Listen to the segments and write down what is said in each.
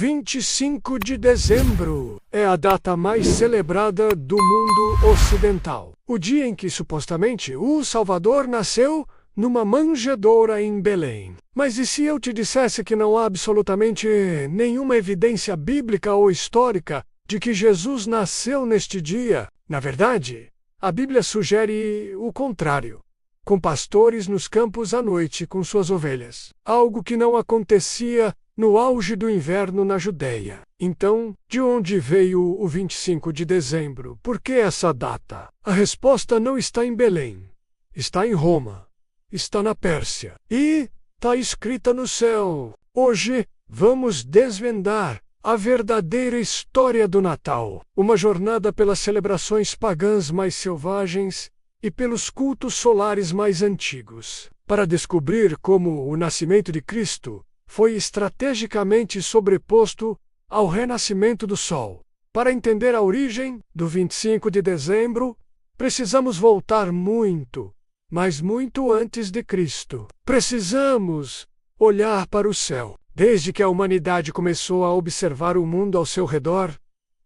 25 de dezembro é a data mais celebrada do mundo ocidental. O dia em que supostamente o Salvador nasceu numa manjedoura em Belém. Mas e se eu te dissesse que não há absolutamente nenhuma evidência bíblica ou histórica de que Jesus nasceu neste dia? Na verdade, a Bíblia sugere o contrário. Com pastores nos campos à noite com suas ovelhas. Algo que não acontecia no auge do inverno na Judéia. Então, de onde veio o 25 de dezembro? Por que essa data? A resposta não está em Belém. Está em Roma. Está na Pérsia. E está escrita no céu. Hoje, vamos desvendar a verdadeira história do Natal. Uma jornada pelas celebrações pagãs mais selvagens e pelos cultos solares mais antigos, para descobrir como o nascimento de Cristo foi estrategicamente sobreposto ao renascimento do Sol. Para entender a origem do 25 de dezembro, precisamos voltar muito, mas muito antes de Cristo. Precisamos olhar para o céu. Desde que a humanidade começou a observar o mundo ao seu redor,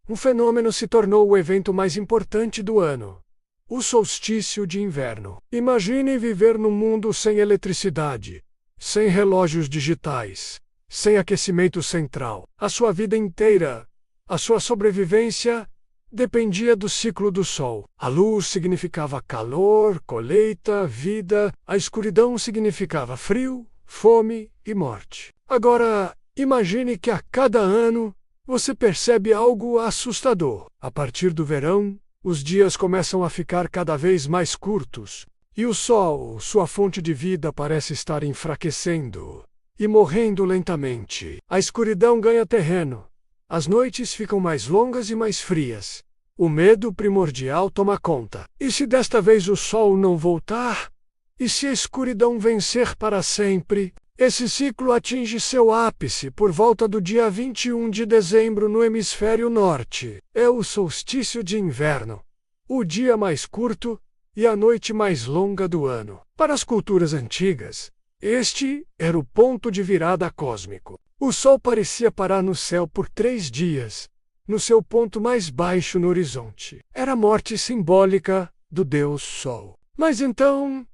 um fenômeno se tornou o evento mais importante do ano. O solstício de inverno. Imagine viver num mundo sem eletricidade, sem relógios digitais, sem aquecimento central. A sua vida inteira, a sua sobrevivência, dependia do ciclo do sol. A luz significava calor, colheita, vida. A escuridão significava frio, fome e morte. Agora, imagine que a cada ano você percebe algo assustador. A partir do verão, os dias começam a ficar cada vez mais curtos, e o sol, sua fonte de vida, parece estar enfraquecendo e morrendo lentamente. A escuridão ganha terreno. As noites ficam mais longas e mais frias. O medo primordial toma conta. E se desta vez o sol não voltar? E se a escuridão vencer para sempre? Esse ciclo atinge seu ápice por volta do dia 21 de dezembro no hemisfério norte. É o solstício de inverno, o dia mais curto e a noite mais longa do ano. Para as culturas antigas, este era o ponto de virada cósmico. O sol parecia parar no céu por 3 dias, no seu ponto mais baixo no horizonte. Era a morte simbólica do Deus Sol. Mas então,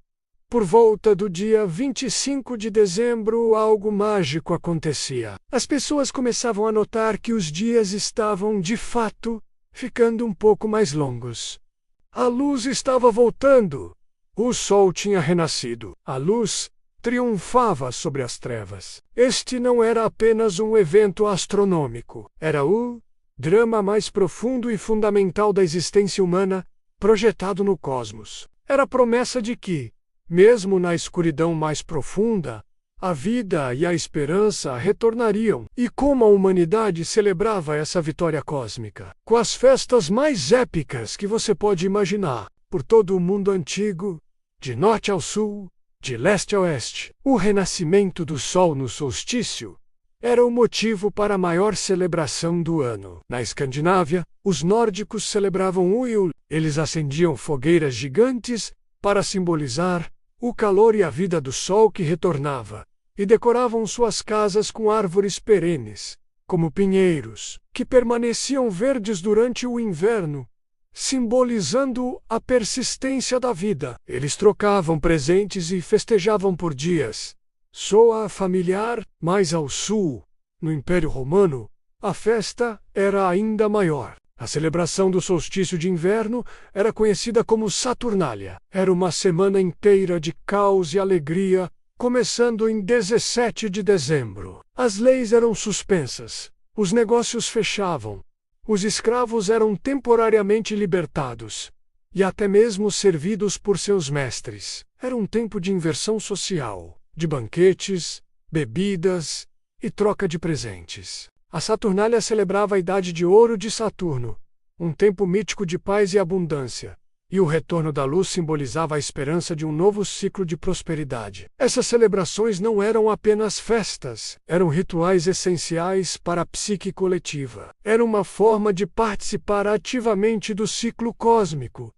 por volta do dia 25 de dezembro, algo mágico acontecia. As pessoas começavam a notar que os dias estavam, de fato, ficando um pouco mais longos. A luz estava voltando. O sol tinha renascido. A luz triunfava sobre as trevas. Este não era apenas um evento astronômico. Era o drama mais profundo e fundamental da existência humana, projetado no cosmos. Era a promessa de que, mesmo na escuridão mais profunda, a vida e a esperança retornariam. E como a humanidade celebrava essa vitória cósmica? Com as festas mais épicas que você pode imaginar, por todo o mundo antigo, de norte ao sul, de leste a oeste. O renascimento do sol no solstício era o motivo para a maior celebração do ano. Na Escandinávia, os nórdicos celebravam o Yule. Eles acendiam fogueiras gigantes para simbolizar o calor e a vida do sol que retornava, e decoravam suas casas com árvores perenes, como pinheiros, que permaneciam verdes durante o inverno, simbolizando a persistência da vida. Eles trocavam presentes e festejavam por dias. Soa familiar, mas ao sul, no Império Romano, a festa era ainda maior. A celebração do solstício de inverno era conhecida como Saturnália. Era uma semana inteira de caos e alegria, começando em 17 de dezembro. As leis eram suspensas, os negócios fechavam, os escravos eram temporariamente libertados, e até mesmo servidos por seus mestres. Era um tempo de inversão social, de banquetes, bebidas e troca de presentes. A Saturnália celebrava a Idade de Ouro de Saturno, um tempo mítico de paz e abundância, e o retorno da luz simbolizava a esperança de um novo ciclo de prosperidade. Essas celebrações não eram apenas festas, eram rituais essenciais para a psique coletiva. Era uma forma de participar ativamente do ciclo cósmico,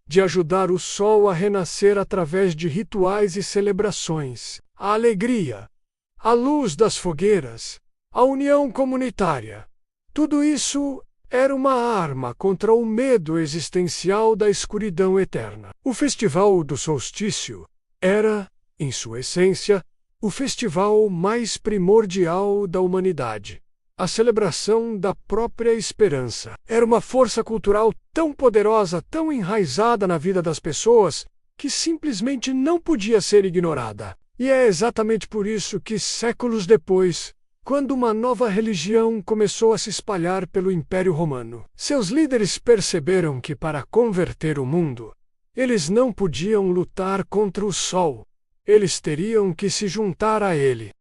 de ajudar o sol a renascer através de rituais e celebrações. A alegria, a luz das fogueiras, a união comunitária. Tudo isso era uma arma contra o medo existencial da escuridão eterna. O Festival do Solstício era, em sua essência, o festival mais primordial da humanidade. A celebração da própria esperança. Era uma força cultural tão poderosa, tão enraizada na vida das pessoas, que simplesmente não podia ser ignorada. E é exatamente por isso que, séculos depois, quando uma nova religião começou a se espalhar pelo Império Romano, seus líderes perceberam que, para converter o mundo, eles não podiam lutar contra o Sol. Eles teriam que se juntar a ele.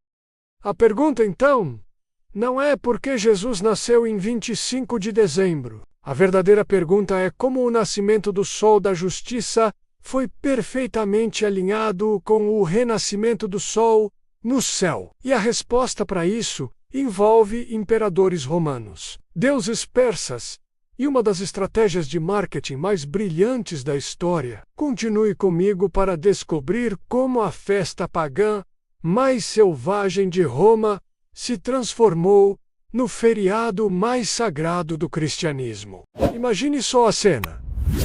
A pergunta, então, não é por que Jesus nasceu em 25 de dezembro. A verdadeira pergunta é como o nascimento do Sol da Justiça foi perfeitamente alinhado com o renascimento do Sol no céu. E a resposta para isso envolve imperadores romanos, deuses persas e uma das estratégias de marketing mais brilhantes da história. Continue comigo para descobrir como a festa pagã mais selvagem de Roma se transformou no feriado mais sagrado do cristianismo. Imagine só a cena.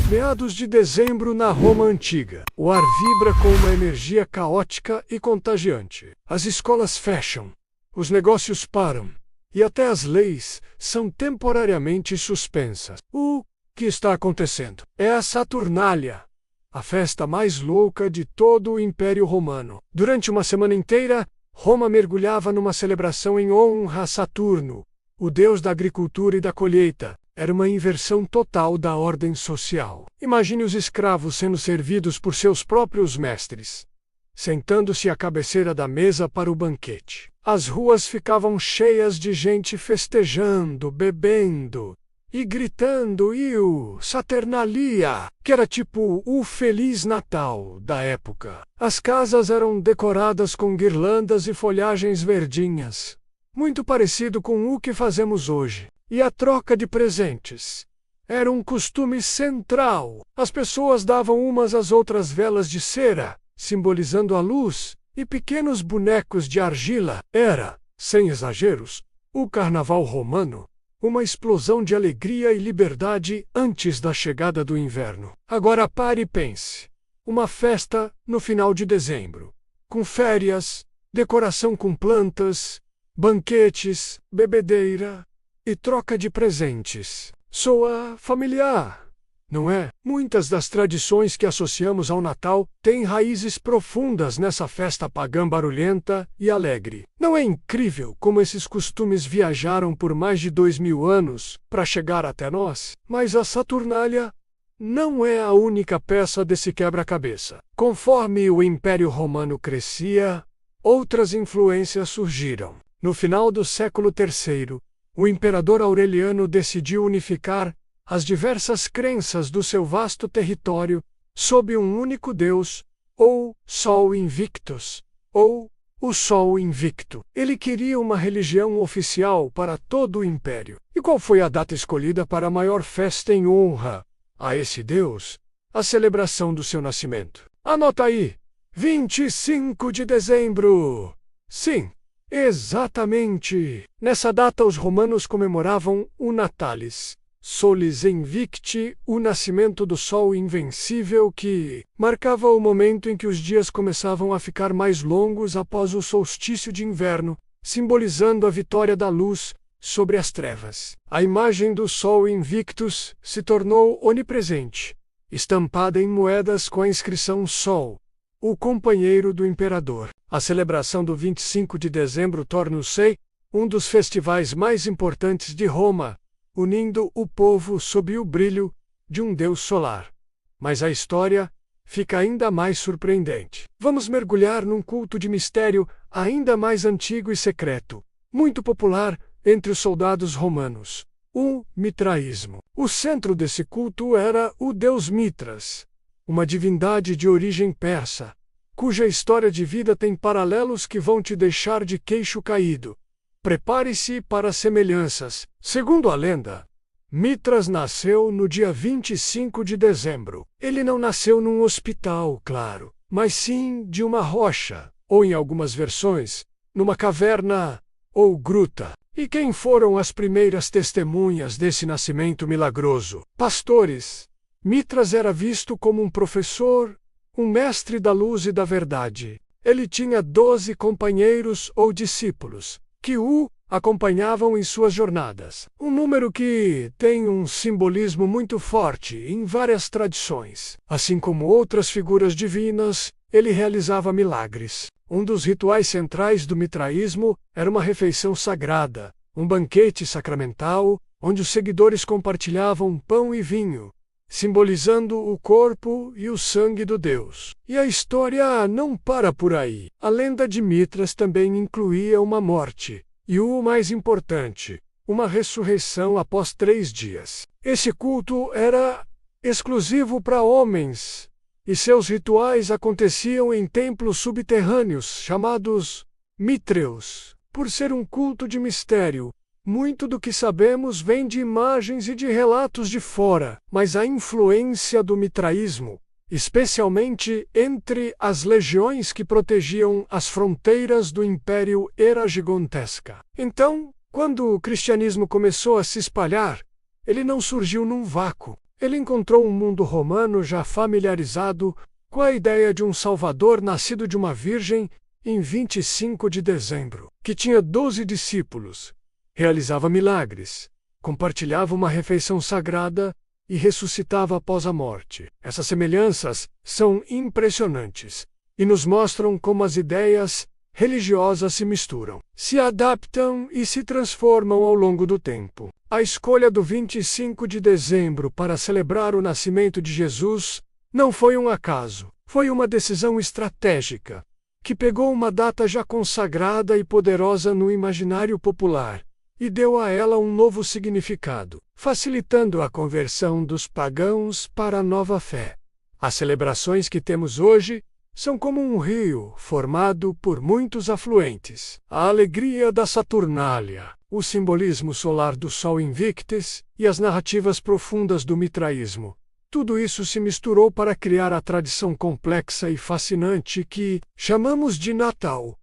Meados de dezembro na Roma antiga. O ar vibra com uma energia caótica e contagiante. As escolas fecham, os negócios param, e até as leis são temporariamente suspensas. O que está acontecendo? É a Saturnália, a festa mais louca de todo o Império Romano. Durante uma semana inteira, Roma mergulhava numa celebração em honra a Saturno, o deus da agricultura e da colheita. Era uma inversão total da ordem social. Imagine os escravos sendo servidos por seus próprios mestres, sentando-se à cabeceira da mesa para o banquete. As ruas ficavam cheias de gente festejando, bebendo e gritando "Iu, Saturnalia", que era tipo o Feliz Natal da época. As casas eram decoradas com guirlandas e folhagens verdinhas, muito parecido com o que fazemos hoje. E a troca de presentes era um costume central. As pessoas davam umas às outras velas de cera, simbolizando a luz, e pequenos bonecos de argila. Era, sem exageros, o carnaval romano, uma explosão de alegria e liberdade antes da chegada do inverno. Agora pare e pense. Uma festa no final de dezembro, com férias, decoração com plantas, banquetes, bebedeira e troca de presentes. Soa familiar, não é? Muitas das tradições que associamos ao Natal têm raízes profundas nessa festa pagã barulhenta e alegre. Não é incrível como esses costumes viajaram por mais de 2000 anos para chegar até nós? Mas a Saturnália não é a única peça desse quebra-cabeça. Conforme o Império Romano crescia, outras influências surgiram. No final do século III, o imperador Aureliano decidiu unificar as diversas crenças do seu vasto território sob um único deus, ou Sol Invictus, ou o Sol Invicto. Ele queria uma religião oficial para todo o império. E qual foi a data escolhida para a maior festa em honra a esse deus? A celebração do seu nascimento. Anota aí! 25 de dezembro! Sim! Exatamente! Nessa data os romanos comemoravam o Natalis, Solis Invicti, o nascimento do Sol invencível que marcava o momento em que os dias começavam a ficar mais longos após o solstício de inverno, simbolizando a vitória da luz sobre as trevas. A imagem do Sol Invictus se tornou onipresente, estampada em moedas com a inscrição Sol, o companheiro do imperador. A celebração do 25 de dezembro torna-se um dos festivais mais importantes de Roma, unindo o povo sob o brilho de um deus solar. Mas a história fica ainda mais surpreendente. Vamos mergulhar num culto de mistério ainda mais antigo e secreto, muito popular entre os soldados romanos: o mitraísmo. O centro desse culto era o deus Mitras, uma divindade de origem persa, cuja história de vida tem paralelos que vão te deixar de queixo caído. Prepare-se para semelhanças. Segundo a lenda, Mitras nasceu no dia 25 de dezembro. Ele não nasceu num hospital, claro, mas sim de uma rocha, ou em algumas versões, numa caverna ou gruta. E quem foram as primeiras testemunhas desse nascimento milagroso? Pastores. Mitras era visto como um professor, um mestre da luz e da verdade. Ele tinha 12 companheiros ou discípulos, que o acompanhavam em suas jornadas. Um número que tem um simbolismo muito forte em várias tradições. Assim como outras figuras divinas, ele realizava milagres. Um dos rituais centrais do mitraísmo era uma refeição sagrada, um banquete sacramental, onde os seguidores compartilhavam pão e vinho, simbolizando o corpo e o sangue do Deus. E a história não para por aí. A lenda de Mitras também incluía uma morte, e o mais importante, uma ressurreição após 3 dias. Esse culto era exclusivo para homens, e seus rituais aconteciam em templos subterrâneos chamados mítreos. Por ser um culto de mistério, muito do que sabemos vem de imagens e de relatos de fora, mas a influência do mitraísmo, especialmente entre as legiões que protegiam as fronteiras do Império, era gigantesca. Então, quando o cristianismo começou a se espalhar, ele não surgiu num vácuo. Ele encontrou um mundo romano já familiarizado com a ideia de um Salvador nascido de uma virgem em 25 de dezembro, que tinha 12 discípulos, realizava milagres, compartilhava uma refeição sagrada e ressuscitava após a morte. Essas semelhanças são impressionantes e nos mostram como as ideias religiosas se misturam, se adaptam e se transformam ao longo do tempo. A escolha do 25 de dezembro para celebrar o nascimento de Jesus não foi um acaso, foi uma decisão estratégica, que pegou uma data já consagrada e poderosa no imaginário popular e deu a ela um novo significado, facilitando a conversão dos pagãos para a nova fé. As celebrações que temos hoje são como um rio formado por muitos afluentes. A alegria da Saturnália, o simbolismo solar do Sol Invictus e as narrativas profundas do mitraísmo. Tudo isso se misturou para criar a tradição complexa e fascinante que chamamos de Natal.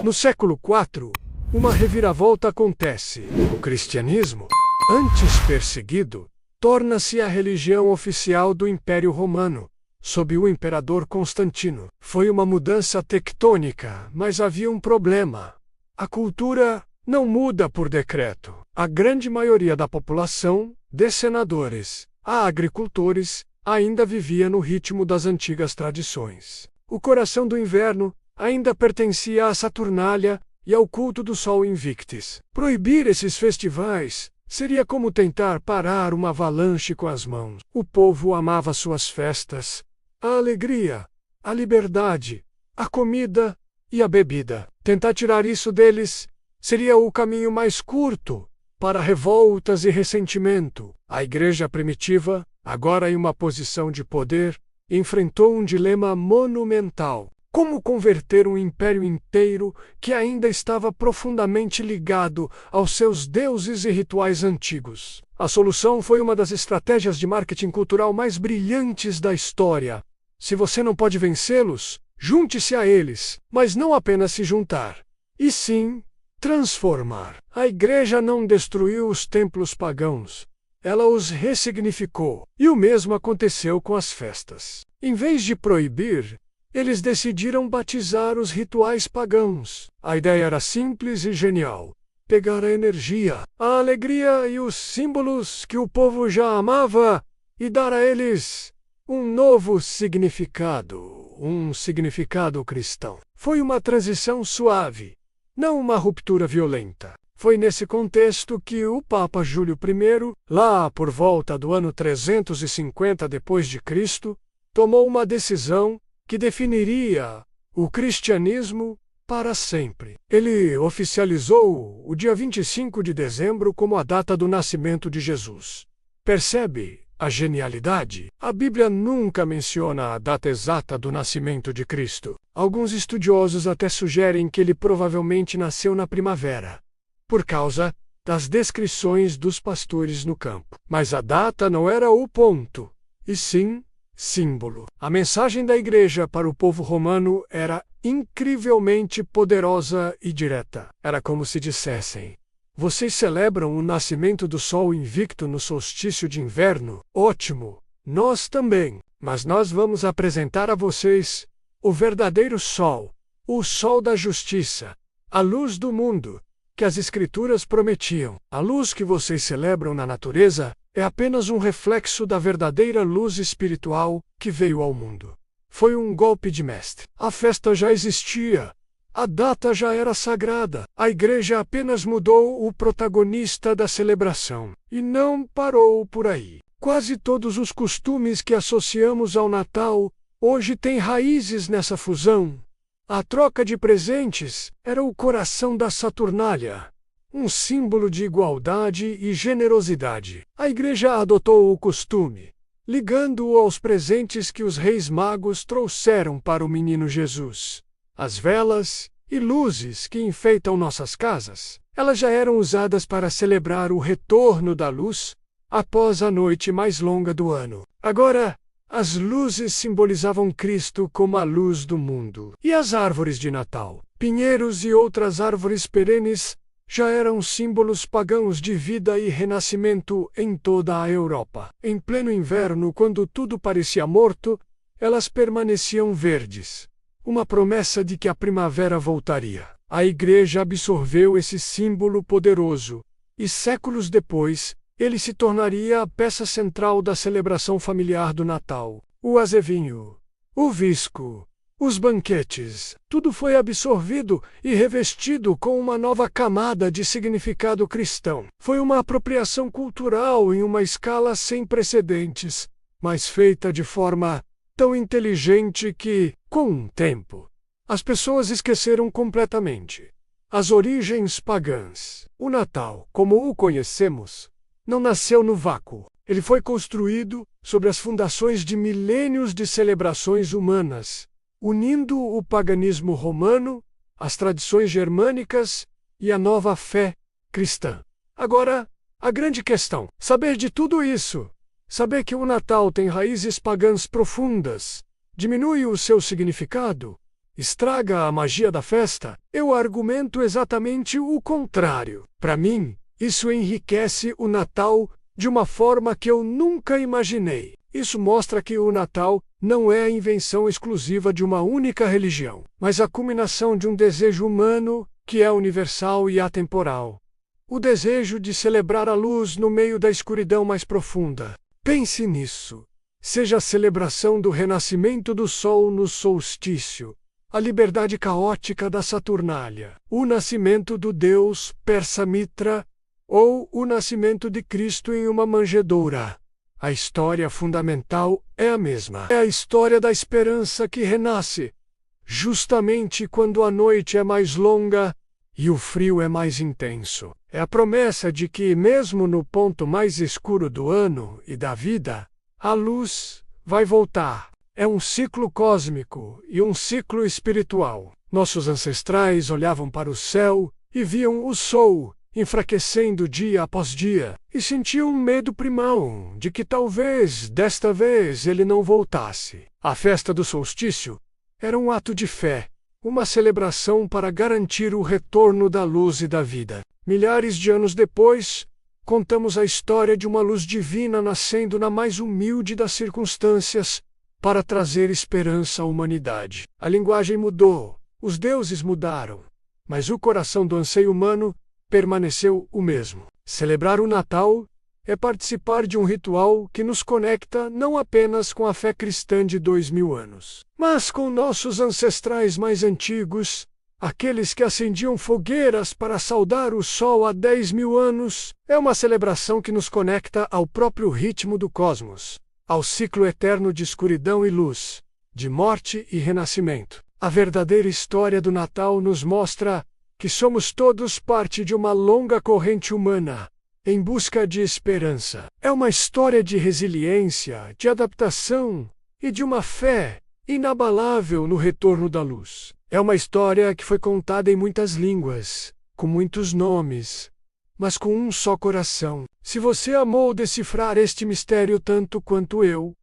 No século IV, uma reviravolta acontece. O cristianismo, antes perseguido, torna-se a religião oficial do Império Romano, sob o imperador Constantino. Foi uma mudança tectônica, mas havia um problema. A cultura não muda por decreto. A grande maioria da população, de senadores a agricultores, ainda vivia no ritmo das antigas tradições. O coração do inverno ainda pertencia à Saturnália e ao culto do Sol Invictus. Proibir esses festivais seria como tentar parar uma avalanche com as mãos. O povo amava suas festas, a alegria, a liberdade, a comida e a bebida. Tentar tirar isso deles seria o caminho mais curto para revoltas e ressentimento. A igreja primitiva, agora em uma posição de poder, enfrentou um dilema monumental. Como converter um império inteiro que ainda estava profundamente ligado aos seus deuses e rituais antigos? A solução foi uma das estratégias de marketing cultural mais brilhantes da história. Se você não pode vencê-los, junte-se a eles, mas não apenas se juntar, e sim transformar. A igreja não destruiu os templos pagãos, ela os ressignificou. E o mesmo aconteceu com as festas. Em vez de proibir, eles decidiram batizar os rituais pagãos. A ideia era simples e genial: pegar a energia, a alegria e os símbolos que o povo já amava e dar a eles um novo significado, um significado cristão. Foi uma transição suave, não uma ruptura violenta. Foi nesse contexto que o Papa Júlio I, lá por volta do ano 350 d.C., tomou uma decisão que definiria o cristianismo para sempre. Ele oficializou o dia 25 de dezembro como a data do nascimento de Jesus. Percebe a genialidade? A Bíblia nunca menciona a data exata do nascimento de Cristo. Alguns estudiosos até sugerem que ele provavelmente nasceu na primavera, por causa das descrições dos pastores no campo. Mas a data não era o ponto, e sim símbolo. A mensagem da igreja para o povo romano era incrivelmente poderosa e direta. Era como se dissessem: vocês celebram o nascimento do Sol invicto no solstício de inverno? Ótimo! Nós também! Mas nós vamos apresentar a vocês o verdadeiro Sol, o Sol da Justiça, a luz do mundo, que as Escrituras prometiam. A luz que vocês celebram na natureza é apenas um reflexo da verdadeira luz espiritual que veio ao mundo. Foi um golpe de mestre. A festa já existia. A data já era sagrada. A igreja apenas mudou o protagonista da celebração. E não parou por aí. Quase todos os costumes que associamos ao Natal hoje têm raízes nessa fusão. A troca de presentes era o coração da Saturnália, um símbolo de igualdade e generosidade. A igreja adotou o costume, ligando-o aos presentes que os reis magos trouxeram para o menino Jesus. As velas e luzes que enfeitam nossas casas, elas já eram usadas para celebrar o retorno da luz após a noite mais longa do ano. Agora, as luzes simbolizavam Cristo como a luz do mundo. E as árvores de Natal, pinheiros e outras árvores perenes já eram símbolos pagãos de vida e renascimento em toda a Europa. Em pleno inverno, quando tudo parecia morto, elas permaneciam verdes, uma promessa de que a primavera voltaria. A igreja absorveu esse símbolo poderoso, e séculos depois, ele se tornaria a peça central da celebração familiar do Natal. O azevinho, o visco, os banquetes, tudo foi absorvido e revestido com uma nova camada de significado cristão. Foi uma apropriação cultural em uma escala sem precedentes, mas feita de forma tão inteligente que, com o tempo, as pessoas esqueceram completamente as origens pagãs. O Natal, como o conhecemos, não nasceu no vácuo. Ele foi construído sobre as fundações de milênios de celebrações humanas, unindo o paganismo romano, as tradições germânicas e a nova fé cristã. Agora, a grande questão: saber de tudo isso, saber que o Natal tem raízes pagãs profundas, diminui o seu significado, estraga a magia da festa? Eu argumento exatamente o contrário. Para mim, isso enriquece o Natal de uma forma que eu nunca imaginei. Isso mostra que o Natal não é a invenção exclusiva de uma única religião, mas a culminação de um desejo humano que é universal e atemporal. O desejo de celebrar a luz no meio da escuridão mais profunda. Pense nisso. Seja a celebração do renascimento do Sol no solstício, a liberdade caótica da Saturnália, o nascimento do deus persa Mitra, ou o nascimento de Cristo em uma manjedoura. A história fundamental é a mesma. É a história da esperança que renasce, justamente quando a noite é mais longa e o frio é mais intenso. É a promessa de que, mesmo no ponto mais escuro do ano e da vida, a luz vai voltar. É um ciclo cósmico e um ciclo espiritual. Nossos ancestrais olhavam para o céu e viam o sol enfraquecendo dia após dia, e sentiam um medo primal de que talvez, desta vez, ele não voltasse. A festa do solstício era um ato de fé, uma celebração para garantir o retorno da luz e da vida. Milhares de anos depois, contamos a história de uma luz divina nascendo na mais humilde das circunstâncias para trazer esperança à humanidade. A linguagem mudou, os deuses mudaram, mas o coração do anseio humano permaneceu o mesmo. Celebrar o Natal é participar de um ritual que nos conecta não apenas com a fé cristã de 2000 anos, mas com nossos ancestrais mais antigos, aqueles que acendiam fogueiras para saudar o sol há 10.000 anos. É uma celebração que nos conecta ao próprio ritmo do cosmos, ao ciclo eterno de escuridão e luz, de morte e renascimento. A verdadeira história do Natal nos mostra que somos todos parte de uma longa corrente humana, em busca de esperança. É uma história de resiliência, de adaptação e de uma fé inabalável no retorno da luz. É uma história que foi contada em muitas línguas, com muitos nomes, mas com um só coração. Se você amou decifrar este mistério tanto quanto eu,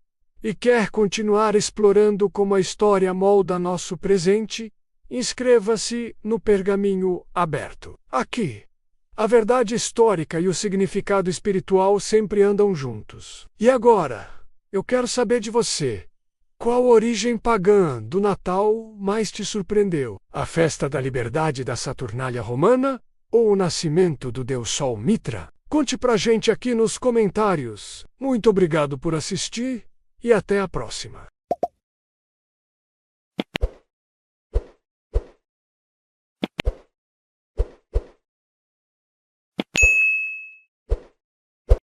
e quer continuar explorando como a história molda nosso presente, Inscreva-se no Pergaminho Aberto. Aqui, a verdade histórica e o significado espiritual sempre andam juntos. E agora, eu quero saber de você. Qual origem pagã do Natal mais te surpreendeu? A festa da liberdade da Saturnália romana ou o nascimento do deus Sol Mitra? Conte pra gente aqui nos comentários. Muito obrigado por assistir e até a próxima.